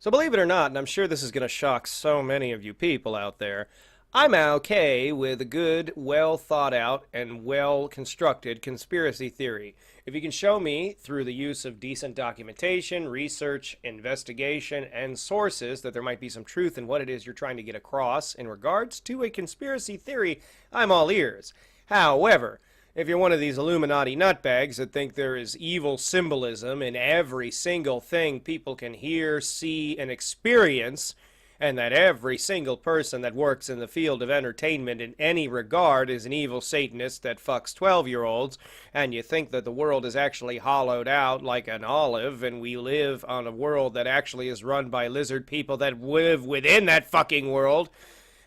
So believe it or not, and I'm sure this is going to shock so many of you people out there, I'm okay with a good, well thought out, and well constructed conspiracy theory. If you can show me, through the use of decent documentation, research, investigation, and sources, that there might be some truth in what it is you're trying to get across in regards to a conspiracy theory, I'm all ears. However, if you're one of these Illuminati nutbags that think there is evil symbolism in every single thing people can hear, see, and experience, and that every single person that works in the field of entertainment in any regard is an evil Satanist that fucks 12-year-olds, and you think that the world is actually hollowed out like an olive, and we live on a world that actually is run by lizard people that live within that fucking world,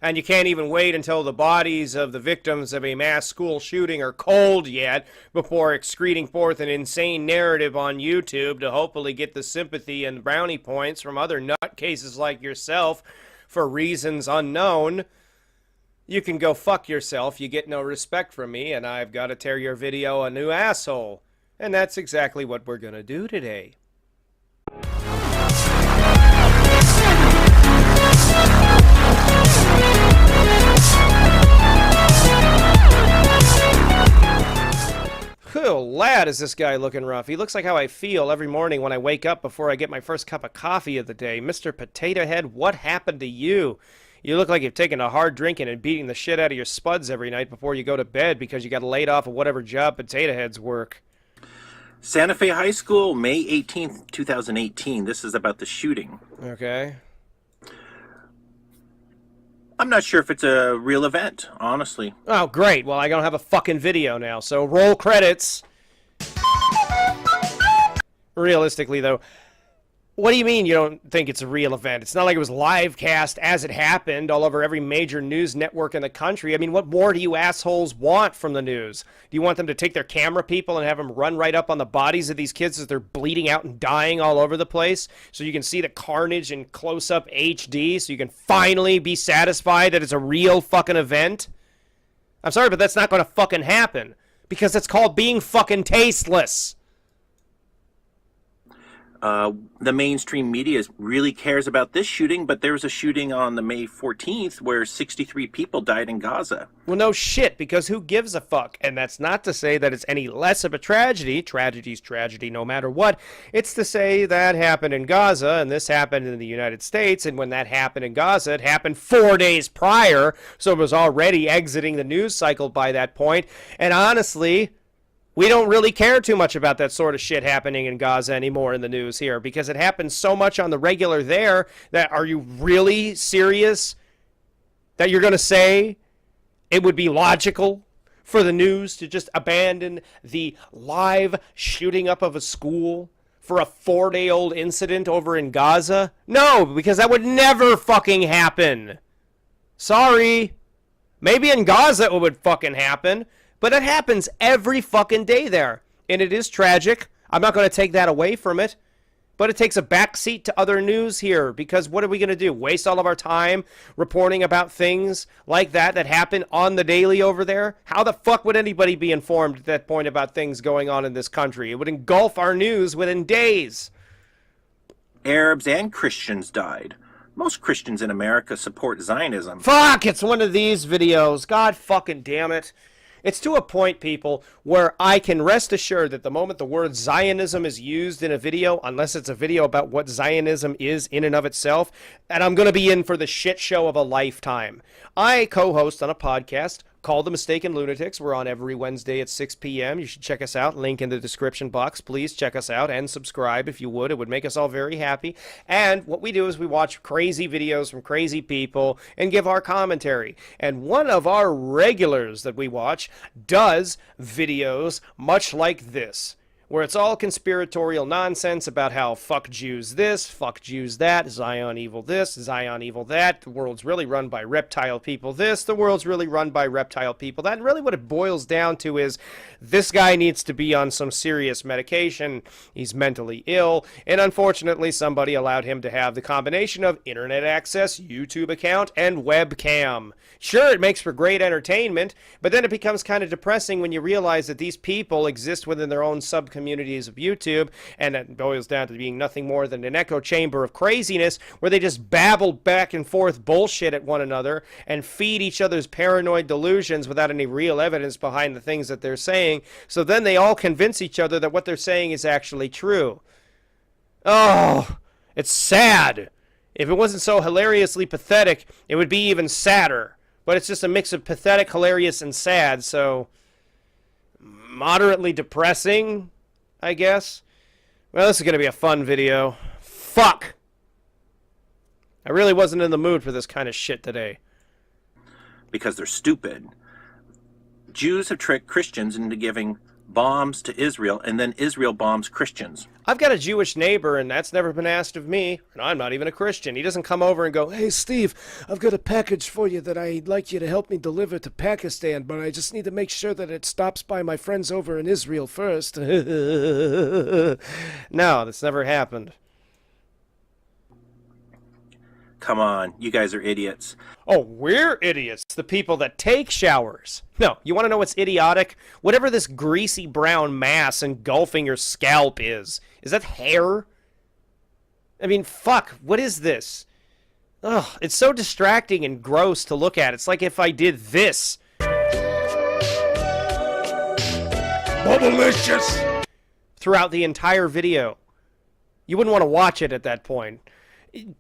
and you can't even wait until the bodies of the victims of a mass school shooting are cold yet before excreting forth an insane narrative on YouTube to hopefully get the sympathy and brownie points from other nutcases like yourself for reasons unknown. You can go fuck yourself. You get no respect from me, and I've got to tear your video a new asshole. And that's exactly what we're gonna do today. Oh, lad, is this guy looking rough. He looks like how I feel every morning when I wake up before I get my first cup of coffee of the day. Mr. Potato Head, what happened to you? You look like you've taken a hard drinking and beating the shit out of your spuds every night before you go to bed because you got laid off of whatever job potato heads work. Santa Fe High School, May 18th, 2018. This is about the shooting. Okay. I'm not sure if it's a real event, honestly. Oh, great. Well, I don't have a fucking video now, so roll credits. Realistically, though, what do you mean you don't think it's a real event? It's not like it was live cast as it happened all over every major news network in the country. I mean, what more do you assholes want from the news? Do you want them to take their camera people and have them run right up on the bodies of these kids as they're bleeding out and dying all over the place so you can see the carnage in close-up HD so you can finally be satisfied that it's a real fucking event? I'm sorry, but that's not going to fucking happen because it's called being fucking tasteless. The mainstream media really cares about this shooting, but there was a shooting on the May 14th where 63 people died in Gaza. Well, no shit, because who gives a fuck? And that's not to say that it's any less of a tragedy. Tragedy's tragedy no matter what. It's to say that happened in Gaza, and this happened in the United States, and when that happened in Gaza, it happened 4 days prior, so it was already exiting the news cycle by that point. And honestly, we don't really care too much about that sort of shit happening in Gaza anymore in the news here because it happens so much on the regular there that are you really serious that you're going to say it would be logical for the news to just abandon the live shooting up of a school for a 4-day-old incident over in Gaza? No, because that would never fucking happen. Sorry. Maybe in Gaza it would fucking happen. But it happens every fucking day there. And it is tragic. I'm not going to take that away from it. But it takes a backseat to other news here. Because what are we going to do? Waste all of our time reporting about things like that happen on the daily over there? How the fuck would anybody be informed at that point about things going on in this country? It would engulf our news within days. Arabs and Christians died. Most Christians in America support Zionism. Fuck! It's one of these videos. God fucking damn it. It's to a point, people, where I can rest assured that the moment the word Zionism is used in a video, unless it's a video about what Zionism is in and of itself, and I'm going to be in for the shit show of a lifetime. I co-host on a podcast called The Mistaken Lunatics. We're on every Wednesday at 6 p.m. You should check us out. Link in the description box. Please check us out and subscribe if you would. It would make us all very happy. And what we do is we watch crazy videos from crazy people and give our commentary. And one of our regulars that we watch does videos much like this, where it's all conspiratorial nonsense about how fuck Jews this, fuck Jews that, Zion evil this, Zion evil that, the world's really run by reptile people this, the world's really run by reptile people that. And really what it boils down to is this guy needs to be on some serious medication, he's mentally ill, and unfortunately somebody allowed him to have the combination of internet access, YouTube account, and webcam. Sure, it makes for great entertainment, but then it becomes kind of depressing when you realize that these people exist within their own subconscious communities of YouTube, and it boils down to being nothing more than an echo chamber of craziness where they just babble back and forth bullshit at one another and feed each other's paranoid delusions without any real evidence behind the things that they're saying. So then they all convince each other that what they're saying is actually true. Oh, it's sad. If it wasn't so hilariously pathetic, it would be even sadder. But it's just a mix of pathetic, hilarious, and sad, so moderately depressing, I guess. Well, this is going to be a fun video. Fuck! I really wasn't in the mood for this kind of shit today. Because they're stupid. Jews have tricked Christians into giving bombs to Israel, and then Israel bombs Christians. I've got a Jewish neighbor, and that's never been asked of me, and I'm not even a Christian. He doesn't come over and go, "Hey, Steve, I've got a package for you that I'd like you to help me deliver to Pakistan, but I just need to make sure that it stops by my friends over in Israel first." No, that's never happened. Come on, you guys are idiots. Oh, we're idiots. The people that take showers. No, you want to know what's idiotic? Whatever this greasy brown mass engulfing your scalp is. Is that hair? I mean, fuck, what is this? Ugh, it's so distracting and gross to look at. It's like if I did this. Bubblicious! Throughout the entire video. You wouldn't want to watch it at that point.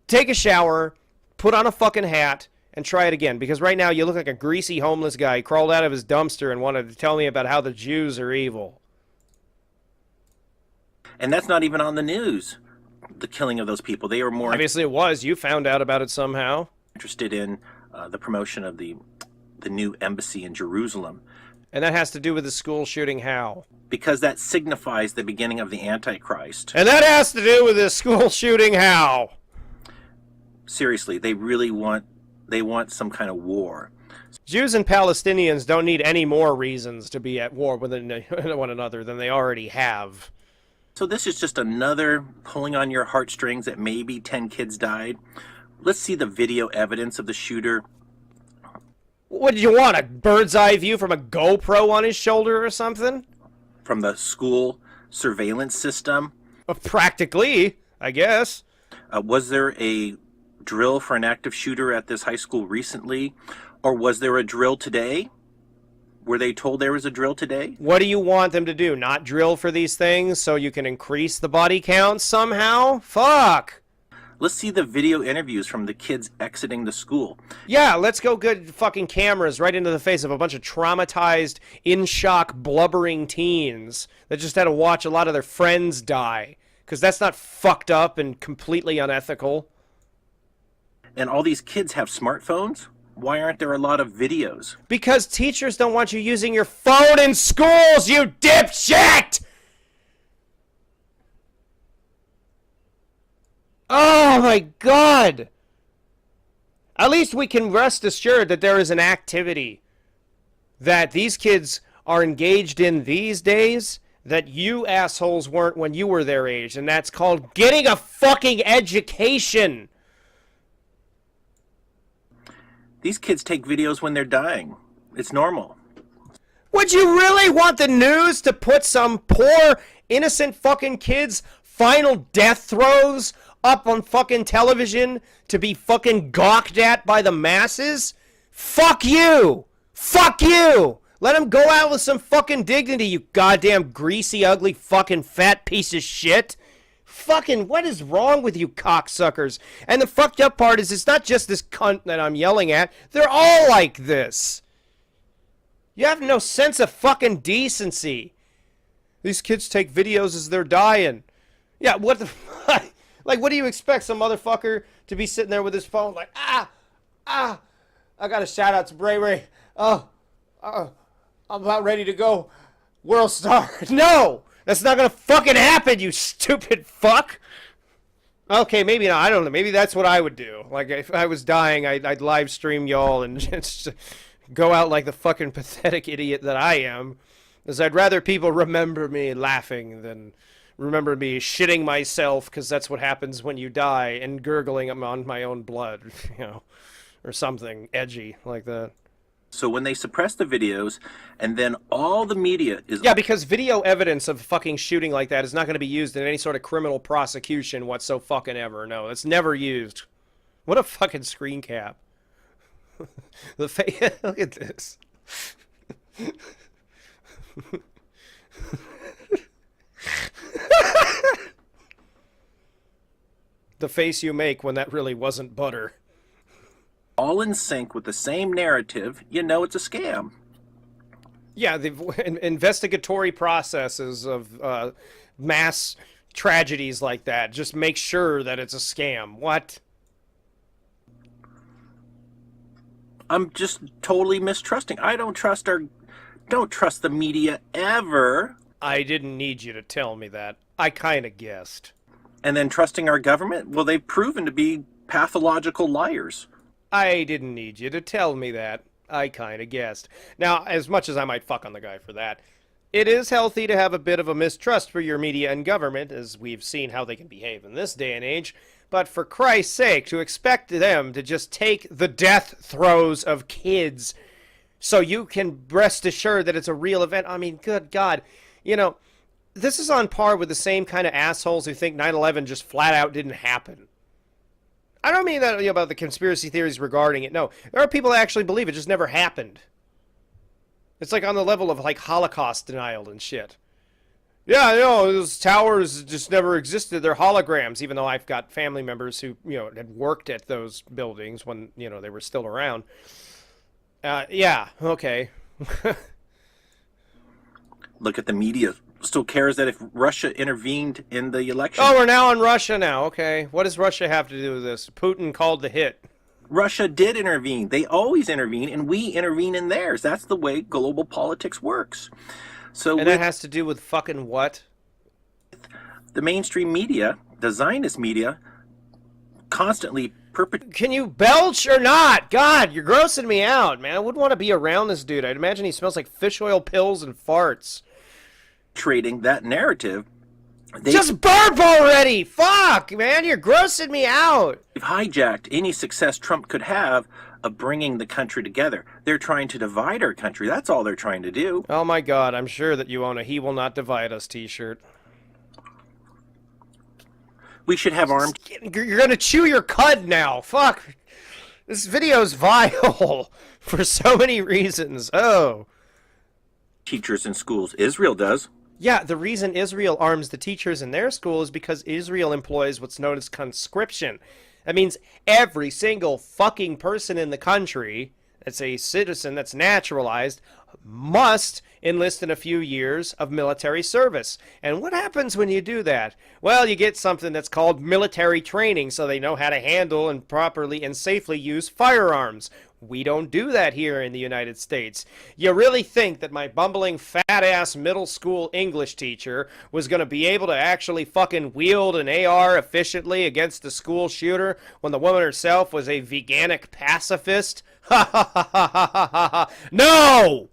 Take a shower, put on a fucking hat, and try it again. Because right now you look like a greasy homeless guy who crawled out of his dumpster and wanted to tell me about how the Jews are evil. And that's not even on the news, the killing of those people. They were more Obviously it was. You found out about it somehow. interested in the promotion of the new embassy in Jerusalem. And that has to do with the school shooting how? Because that signifies the beginning of the Antichrist. And that has to do with the school shooting how? Seriously, they want some kind of war. Jews and Palestinians don't need any more reasons to be at war with one another than they already have. So this is just another pulling on your heartstrings that maybe 10 kids died. Let's see the video evidence of the shooter. What did you want, a bird's eye view from a GoPro on his shoulder or something? From the school surveillance system. Practically, I guess. Was there a drill for an active shooter at this high school recently? Or was there a drill today? Were they told there was a drill today? What do you want them to do? Not drill for these things so you can increase the body count somehow? Fuck! Let's see the video interviews from the kids exiting the school. Yeah, let's go good fucking cameras right into the face of a bunch of traumatized, in-shock, blubbering teens that just had to watch a lot of their friends die. Because that's not fucked up and completely unethical. And all these kids have smartphones? Why aren't there a lot of videos? Because teachers don't want you using your phone in schools, you dipshit! Oh my god! At least we can rest assured that there is an activity that these kids are engaged in these days that you assholes weren't when you were their age, and that's called getting a fucking education! These kids take videos when they're dying. It's normal. Would you really want the news to put some poor, innocent fucking kid's final death throes up on fucking television to be fucking gawked at by the masses? Fuck you! Fuck you! Let him go out with some fucking dignity, you goddamn greasy, ugly, fucking fat piece of shit! Fucking, what is wrong with you cocksuckers? And the fucked up part is it's not just this cunt that I'm yelling at. They're all like this. You have no sense of fucking decency. These kids take videos as they're dying. Yeah, what the fuck? Like, what do you expect? Some motherfucker to be sitting there with his phone like, I got a shout out to Bray Ray. I'm about ready to go world star. No! That's not gonna fucking happen, you stupid fuck! Okay, maybe not. I don't know. Maybe that's what I would do. Like, if I was dying, I'd live stream y'all and just go out like the fucking pathetic idiot that I am. Because I'd rather people remember me laughing than remember me shitting myself, because that's what happens when you die, and gurgling on my own blood, you know, or something edgy like that. So when they suppress the videos, and then all the media is Yeah, because video evidence of fucking shooting like that is not going to be used in any sort of criminal prosecution whatsoever fucking ever. No, it's never used. What a fucking screen cap. Look at this. The face you make when that really wasn't butter. all in sync with the same narrative, you know it's a scam. Yeah, the investigatory processes of mass tragedies like that just make sure that it's a scam. What? I'm just totally mistrusting. I don't trust the media ever. I didn't need you to tell me that. I kind of guessed. And then trusting our government? Well, they've proven to be pathological liars. I didn't need you to tell me that. I kind of guessed. Now, as much as I might fuck on the guy for that, it is healthy to have a bit of a mistrust for your media and government, as we've seen how they can behave in this day and age. But for Christ's sake, to expect them to just take the death throes of kids so you can rest assured that it's a real event, I mean, good God. You know, this is on par with the same kind of assholes who think 9/11 just flat out didn't happen. I don't mean that about the conspiracy theories regarding it. No, there are people that actually believe it just never happened. It's like on the level of like Holocaust denial and shit. Yeah, those towers just never existed. They're holograms, even though I've got family members who, had worked at those buildings when, they were still around. Yeah, okay. Look at the media. Still cares that if Russia intervened in the election. Oh, we're now on Russia now. Okay. What does Russia have to do with this? Putin called the hit. Russia did intervene. They always intervene, and we intervene in theirs. That's the way global politics works. So and that has to do with fucking what? The mainstream media, the Zionist media, constantly Can you belch or not? God, you're grossing me out, man. I wouldn't want to be around this dude. I'd imagine he smells like fish oil pills and farts. Trading that narrative. Just burp already! Fuck, man, you're grossing me out. They've hijacked any success Trump could have of bringing the country together. They're trying to divide our country. That's all they're trying to do. Oh my God, I'm sure that you own a "He Will Not Divide Us" t-shirt. We should have armed... You're gonna chew your cud now. Fuck. This video's vile for so many reasons. Oh. Teachers in schools. Israel does. Yeah, the reason Israel arms the teachers in their school is because Israel employs what's known as conscription. That means every single fucking person in the country that's a citizen that's naturalized must enlist in a few years of military service. And what happens when you do that? Well, you get something that's called military training, so they know how to handle and properly and safely use firearms. We don't do that here in the United States. You really think that my bumbling fat-ass middle school English teacher was going to be able to actually fucking wield an AR efficiently against a school shooter when the woman herself was a veganic pacifist? Ha ha ha ha ha ha ha! No!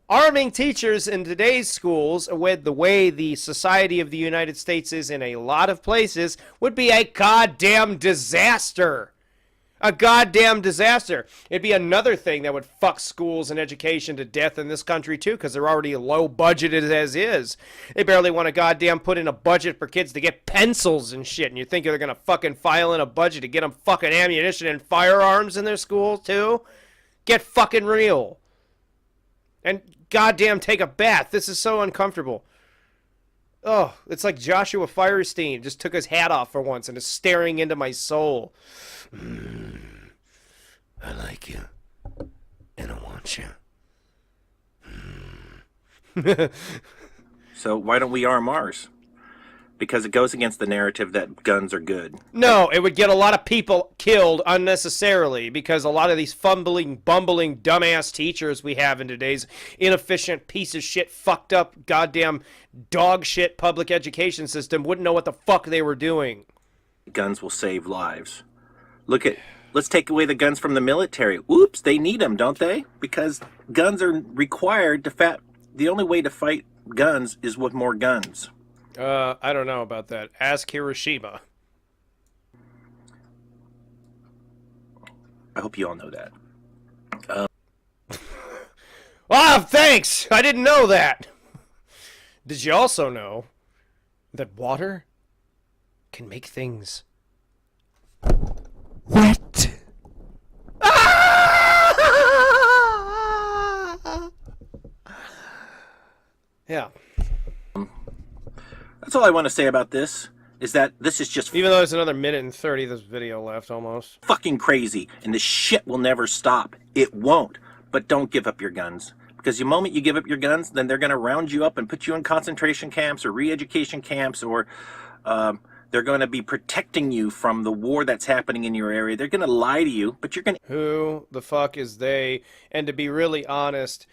Arming teachers in today's schools, with the way the society of the United States is in a lot of places, would be a goddamn disaster. A goddamn disaster. It'd be another thing that would fuck schools and education to death in this country, too, because they're already low budgeted as is. They barely want to goddamn put in a budget for kids to get pencils and shit, and you think they're going to fucking file in a budget to get them fucking ammunition and firearms in their school, too? Get fucking real. And goddamn take a bath. This is so uncomfortable. Oh, it's like Joshua Firestein just took his hat off for once and is staring into my soul. I like you, and I want you. So why don't we arm ours? Because it goes against the narrative that guns are good. No, it would get a lot of people killed unnecessarily because a lot of these fumbling, bumbling, dumbass teachers we have in today's inefficient piece of shit, fucked up, goddamn dog shit public education system wouldn't know what the fuck they were doing. Guns will save lives. Let's take away the guns from the military. Oops, they need them, don't they? Because guns are required to the only way to fight guns is with more guns. I don't know about that. Ask Hiroshima. I hope you all know that. Ah, thanks! I didn't know that! Did you also know that water can make things wet? Yeah. That's all I want to say about this, is that this is just Even though there's another minute and 30 of this video left almost. fucking crazy, and this shit will never stop. It won't. But don't give up your guns. Because the moment you give up your guns, then they're going to round you up and put you in concentration camps or re-education camps, or they're going to be protecting you from the war that's happening in your area. They're going to lie to you, but you're going to... Who the fuck is they? And to be really honest,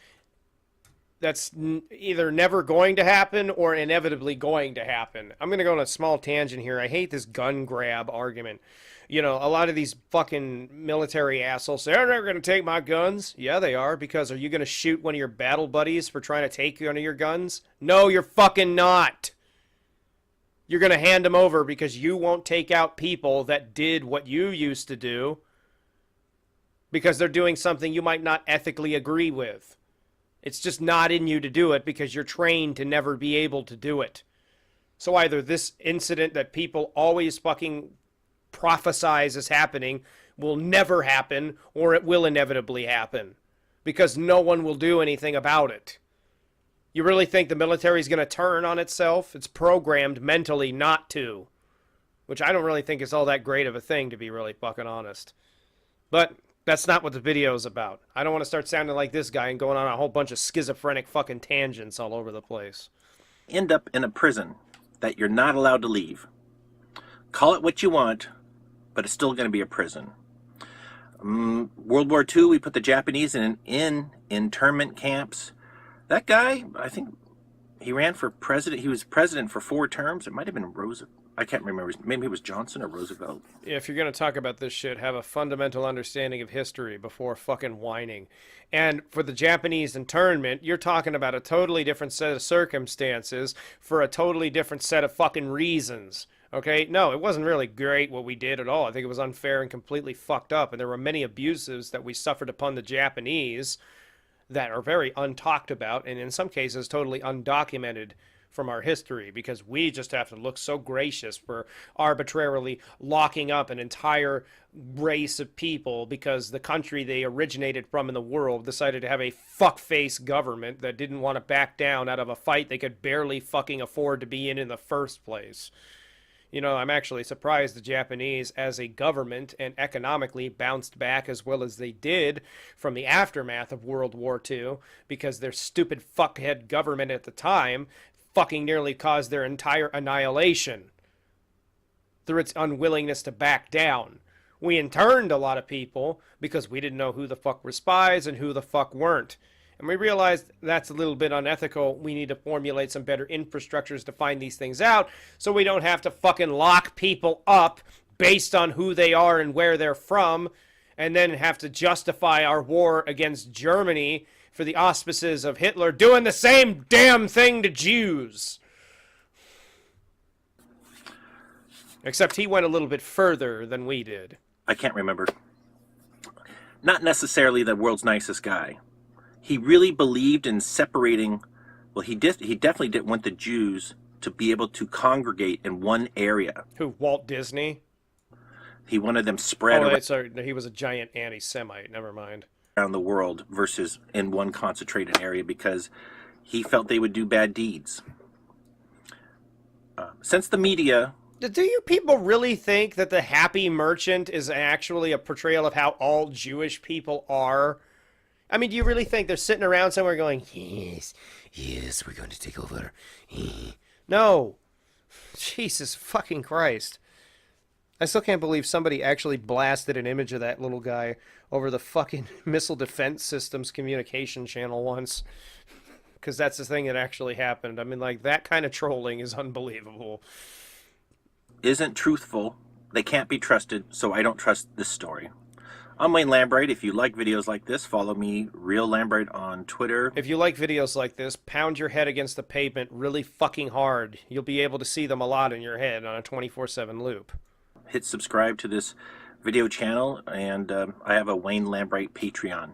that's either never going to happen or inevitably going to happen. I'm going to go on a small tangent here. I hate this gun grab argument. You know, a lot of these fucking military assholes say, they're never going to take my guns. Yeah, they are, because are you going to shoot one of your battle buddies for trying to take one of your guns? No, you're fucking not. You're going to hand them over because you won't take out people that did what you used to do because they're doing something you might not ethically agree with. It's just not in you to do it because you're trained to never be able to do it. So either this incident that people always fucking prophesize is happening will never happen, or it will inevitably happen because no one will do anything about it. You really think the military is going to turn on itself? It's programmed mentally not to, which I don't really think is all that great of a thing, to be really fucking honest. But that's not what the video is about. I don't want to start sounding like this guy and going on a whole bunch of schizophrenic fucking tangents all over the place. end up in a prison that you're not allowed to leave. Call it what you want, but it's still going to be a prison. World War II, we put the Japanese in internment camps. That guy, I think he ran for president. He was president for 4 terms. It might have been Roosevelt. I can't remember. Maybe it was Johnson or Roosevelt. If you're going to talk about this shit, have a fundamental understanding of history before fucking whining. And for the Japanese internment, you're talking about a totally different set of circumstances for a totally different set of fucking reasons. Okay? No, it wasn't really great what we did at all. I think it was unfair and completely fucked up. And there were many abuses that we suffered upon the Japanese that are very untalked about and in some cases totally undocumented from our history, because we just have to look so gracious for arbitrarily locking up an entire race of people because the country they originated from in the world decided to have a fuckface government that didn't want to back down out of a fight they could barely fucking afford to be in the first place. You know, I'm actually surprised the Japanese as a government and economically bounced back as well as they did from the aftermath of World War II, because their stupid fuckhead government at the time fucking nearly caused their entire annihilation through its unwillingness to back down. We interned a lot of people because we didn't know who the fuck were spies and who the fuck weren't. And we realized that's a little bit unethical. We need to formulate some better infrastructures to find these things out so we don't have to fucking lock people up based on who they are and where they're from, and then have to justify our war against Germany for the auspices of Hitler doing the same damn thing to Jews. Except he went a little bit further than we did. I can't remember. Not necessarily the world's nicest guy. He really believed in separating. Well, he definitely didn't want the Jews to be able to congregate in one area. Who, Walt Disney? He wanted them spread He was a giant anti-Semite. Never mind. Around the world versus in one concentrated area, because he felt they would do bad deeds. Since the media... Do you people really think that the Happy Merchant is actually a portrayal of how all Jewish people are? I mean, do you really think they're sitting around somewhere going, yes, we're going to take over? No. Jesus fucking Christ. I still can't believe somebody actually blasted an image of that little guy over the fucking Missile Defense Systems communication channel once. Because that's the thing that actually happened. I mean, like, that kind of trolling is unbelievable. Isn't truthful. They can't be trusted, so I don't trust this story. I'm Wayne Lambright. If you like videos like this, follow me, Real Lambright, on Twitter. If you like videos like this, pound your head against the pavement really fucking hard. You'll be able to see them a lot in your head on a 24/7 loop. Hit subscribe to this video channel, and I have a Wayne Lambright Patreon.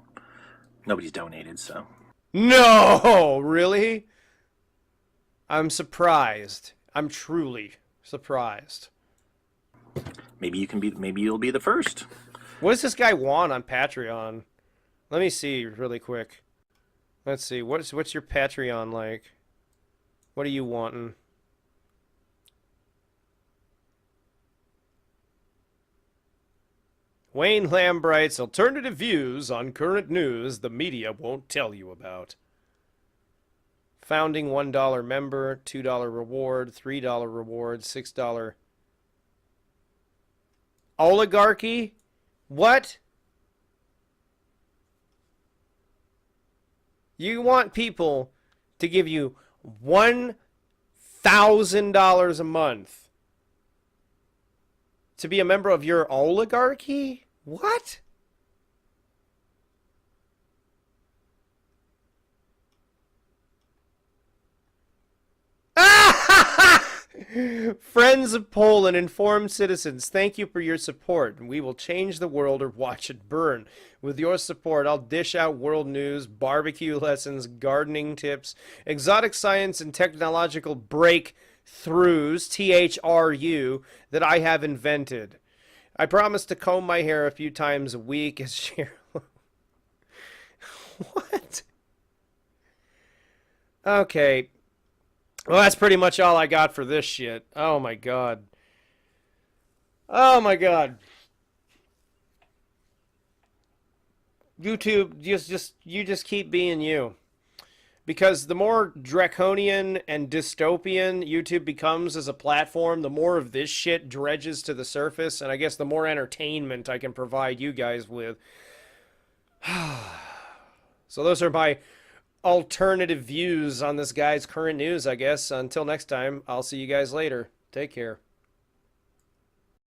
Nobody's donated, so... No, really? I'm surprised. I'm truly surprised. Maybe you can be. Maybe you'll be the first. What does this guy want on Patreon? Let me see really quick. Let's see. What's your Patreon like? What are you wanting? Wayne Lambright's alternative views on current news the media won't tell you about. Founding $1 member, $2 reward, $3 reward, $6 oligarchy? What? You want people to give you $1,000 a month to be a member of your oligarchy? What? Friends of Poland, informed citizens, thank you for your support. We will change the world or watch it burn. With your support, I'll dish out world news, barbecue lessons, gardening tips, exotic science and technological breakthroughs, THRU, that I have invented. I promise to comb my hair a few times a week as Cheryl. What? Okay. Well, that's pretty much all I got for this shit. Oh my god. Oh my god. YouTube, you just keep being you. Because the more draconian and dystopian YouTube becomes as a platform, the more of this shit dredges to the surface, and I guess the more entertainment I can provide you guys with. So those are my alternative views on this guy's current news, I guess. Until next time, I'll see you guys later. Take care.